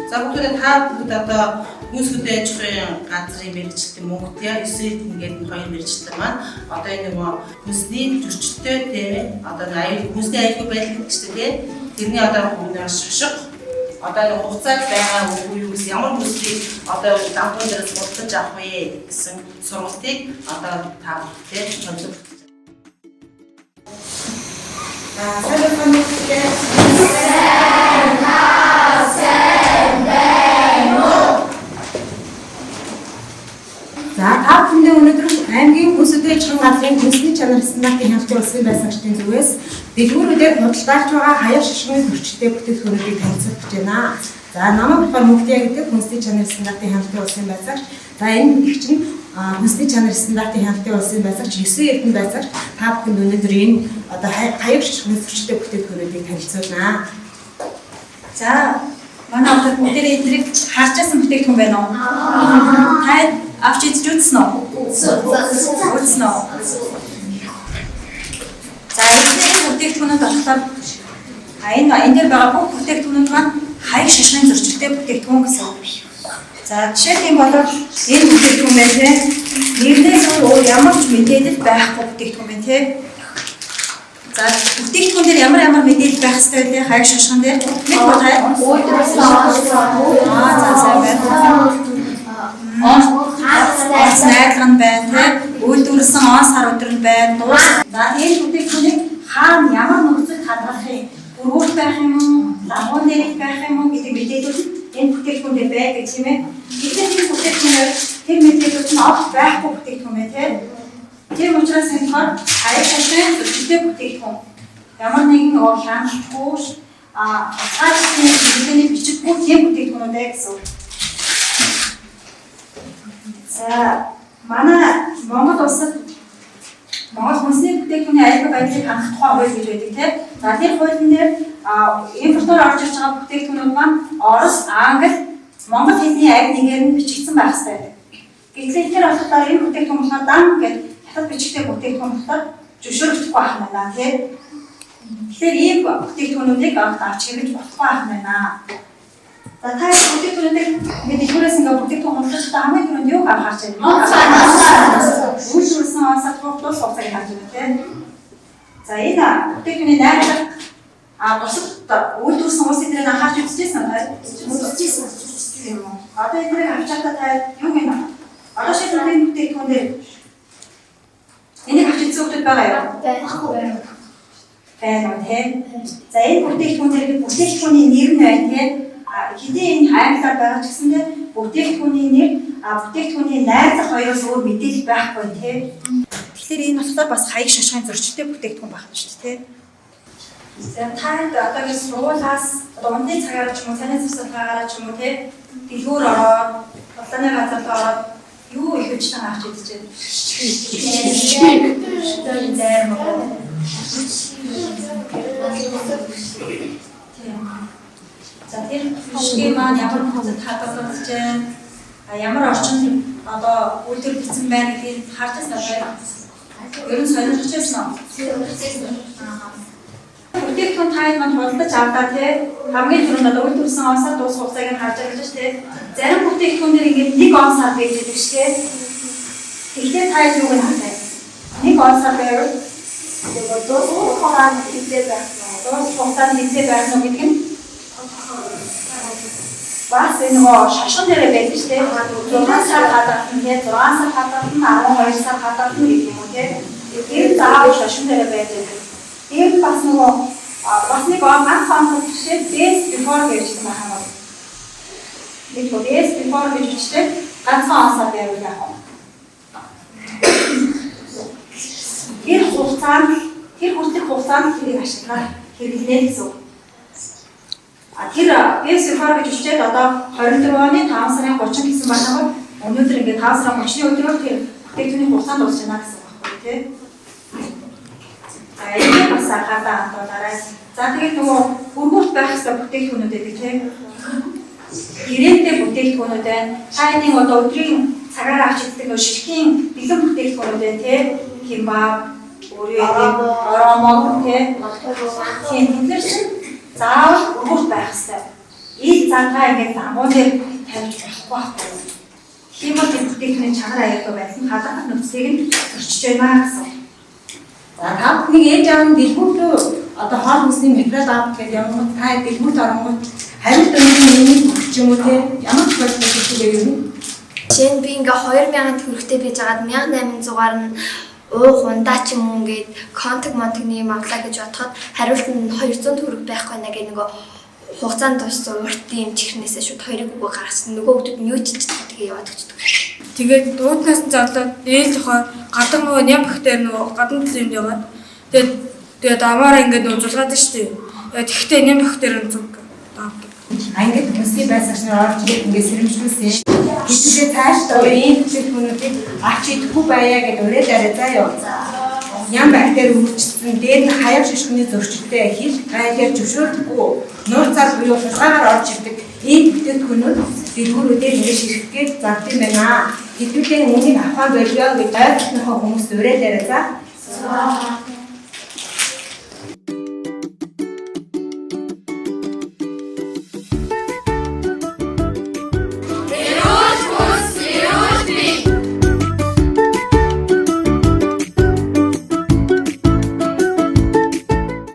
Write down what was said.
За бүгдээ та бүгд одоо хүнс хөдөөжхийн газрын мэргэжилтийн мөнгө тий 9 ингээд хоёр мэргэжилтэн маань одоо энэ нөгөө хүнсний зөрчилтэй тий одоо хүнсний аюулгүй байдал гэдэг чинь тий тэрний одоо хүмүүс шошго одоо энэ хугацаанд байгаа үгүй юу гэсэн ямар хүнсийг одоо давтан дээрээс бодлож авах вэ гэсэн сургалтыг одоо та бүхэн төлөв. За та бүхэндээ өнөөдөр аймгийн хүнс хөдөөжхийн газрын хүнсний чанар стандартын хяналтын улсын байцаагчдын зүгээс дэлгүүрүүдэд худалдаалж байгаа хаяг шашны зөрчилтэй бүтээгдэхүүнүүдийг танилцуулж байна. За намайг болохоор Мөнхтия гэдэг хүнсний чанар стандартын хяналтын улсын байцаагч. За энэ их чинь хүнсний чанар стандартын хяналтын улсын байцаагч 9 эрдэнэ байцаагч та бүхэнд өнөөдөр энэ одоо хаяг шашны зөрчилтэй бүтээгдэхүүнүүдийг танилцуулна. За манай одоо бүгдээ эдрийг харчаасан бүтээгдэхүүн байна уу? Та авч үзсэн үү? Үзсэн үү? За энэ бүтээгдэхүүнүүд болохоор энэ дээр байгаа бүх бүтээгдэхүүнүүд маань хаяг шашны зөрчилтэй бүтээгдэхүүн гэсэн үг. За жишээлх юм бол энэ бүтээгдэхүүн байна те. Нэрнээс өөр ямар ч мэдээлэл байхгүй бүтээгдэхүүн байна те. За бүтээгдэхүүн дээр ямар мэдээлэл байх ёстой вэ? Хаяг шашхан дээр нэг бодлоо. За сайн байна. Онц найдвар нь байна те. Үйлдвэрлэсэн он сар өдөр нь байна. За энэ бүтээгдэхүүнийг хаана ямар нөхцөлд хадгалах юм? Өргөх байх юм уу? Лагуун дээр байх юм уу гэдэг мэдээлэл энэ бүтээгдэхүүн дээр байдаг тийм ээ. Тэгэхээр энэ бүтээгдэхүүнээр тэр мэдээлэл нь олж байхгүй бүтээгдэхүүн байна те. Тэр учраас энэ хаяг шашны зөрчилтэй бүтээгдэхүүн. Ямар нэгэн нөгөө хяналтгүй цаашдын мэдээллийн бичиггүй тийм бүтээгдэхүүнүүд ээ гэсэн үг. За манай Монгол улсад Монгол хүнсний бүтээгдэхүүний аюулгүй байдлыг хангах тухай хууль гэж байдаг тийм. За тэр хуулийн дээр импортоор орж ирж байгаа бүтээгдэхүүнүүд маань Орос, Англи, Монгол хэлний аль нэгээр нь бичигдсэн байх хэрэгтэй. Гэтэл тэр болохоор энэ бүтээгдэхүүн болохоор дан гэдэг хятад бичигтэй бүтээгдэхүүн болохоор зөвшөөрөгдөхгүй байх нь байна тийм. Тэгэхээр ийм бүтээгдэхүүнүүдийг авч хэрэгж болохгүй байх нь байна. За та бүтээгдэхүүнүүдийг ингээд дэлгүүрээс ингээд бүтээгдэхүүн худалдаж та хамгийн түрүүнд юу анхаарч байна? Үйлдвэрлэсэн онцлог плюс хугацааг харж байна тийм. За энэ бүтээгдэхүүний найрлага бусад үйлдвэрлэсэн улсын дээр анхаарч үзчихсэн юм. Одоо энийг авч чадаа та юу гэнэ? Одоо шийдвэрлэлийн бүтээгдэхүүн дээр энийг авч үзсэн хүмүүс байгаа юу? Байна тийм. За энэ бүтээгдэхүүн дээр бүтээгдэхүүний нэр нь байна тийм. Хэдийн энэ англиар байгаа ч гэсэндээ бүтээгдэхүүний нэр бүтээгдэхүүний найрлах хоёроос өөр мэдээлэл байхгүй тийм. Тэгэхээр энэ болохоор бас хаяг шашхын зөрчилтэй бүтээгдэхүүн байна шүү дээ тийм. За танд одоогийн сургуулиас дундын цагаар ч юм уу санаа зовсолгоогаараа ч юм уу тийм дэлгүүр ороод улааны газар ороод юу их хүчтэй авч идэж байна. За тэр шигээ маань ямар нөхцөлд хадгалагдаж байна? Ямар орчинд одоо үйлдвэрлэгдсэн байна гэдгийг харж байгаа. Ер нь сонирхож байсан уу? Бүтээгдэхүүн таад маань худалдаж авдаа тий хамгийн түрүүнд одоо үйлдвэрлэсэн онцоор дуус хугацааг нь харж байгаа шүү дээ. Зарим бүтээгдэхүүн дээр ингээд 1 онцаар байж байдаг шүү дээ. Тэгэхээр та юуг нь харах вэ? 1 онцаар байвал дуус хугацаанд хэмжээ байх нь. Дуус хугацаанд хэмжээ байх нь гэдэг нь бас энэ нөгөө шашин дээр байдаг шүү дээ. 6 сар хадгалах нь тий 6 сар хадгалах нь 12 сар хадгалах нь гэх юм уу тий. Тэр заавал шашин дээр байдаг. Тэр бас нөгөө бас нэг ганц онцлог жишээ best before гэж байгаа юм байна. Нэг best before гэж жишээ ганцхан онцлог байвал яах вэ? Тэр хугацаанд тэр хүртэх хугацаанд тэрийг ашиглах хэрэглэнэ гэсэн үг. Тэр best before гэж жишээд одоо 24 оны 5 сарын 30 гэсэн байна. Өнөөдөр ингээд 5 сарын 30-ны өдрөөр тэр бүтээгдэхүүний хугацаанд дуусах байна гэсэн үг байхгүй тий. Энэ бас анхаарал хандуулаарай. За тэгээд нөгөө өргөлт байх ёстой бүтээгдэхүүнүүд байдаг тийм. Гэрээтэй бүтээгдэхүүнүүд байна. Тайны одоо өдрийн цагаар авч идэх нөгөө ширхгийн бэлэн бүтээгдэхүүнүүд байна тийм. Химбаб, оромог тийм. Тэгэхээр заавал өргөлт байх ёстой. ил зангаа ингээд агуун дээр тавьж болохгүй байхгүй. Тийм бол энэ бүтээгдэхүүний чанар аюулгүй байсан халахад нөхцөлийг нь зөрчиж байна гэсэн. За тав нэг ээж аав нь дэлгүүрт одоо хоол хүнсний материал авах гэж явган та дэлгүүрт оронгууд хариулт өгөх нэг өгч юм уу те ямар тохиолдол үүсвэ юм. Жишээ нь би ингээ 2000 төгрөгтэй байж байгаад 1800-аар нь уух ундаа ч юм уу ингээд контакт авлаа гэж бодоход хариулт нь 200 төгрөг байхгүй нэ гэх нэг хугацаанд туссан урт юм чихнээсээ шууд хоёрыг үгүй гаргасан. Нөгөө хүмүүс нь юу ч тэгээ яваад өгчдөг. Тэгээд дууднаас нь зарлаад ээл зохио гадар нөгөө ням бахтер нөгөө гадна талын яваад тэгээд амаараа ингээд нөгөө зулгаад штеп. Тэгэхдээ ням бахтер нь зүг таавдаг. Ангид хүнсний байсагч нар орж ирээд ингээд сэрэмжлүүлсэн. Хэдүүлээ цаашдаа ийм бүтээгдэхүүнүүдийг авч идэхгүй байя гэж урайлаарай заа юу. Ням бактери үүсчихсэн дээр нь хаяг шишгний зөрчилтэй хил гайлаар зөвшөөрдөггүй нууцаар буюу хулгайгаар орж ирдэг ийм бүтээгдэхүүнүүд дэлгүүрүүдээр ингээд ширхгээд зардсан байна. Хэдүүлээ үнийг авах болвоо гэж ойлгох хүмүүс урайлаарай заа.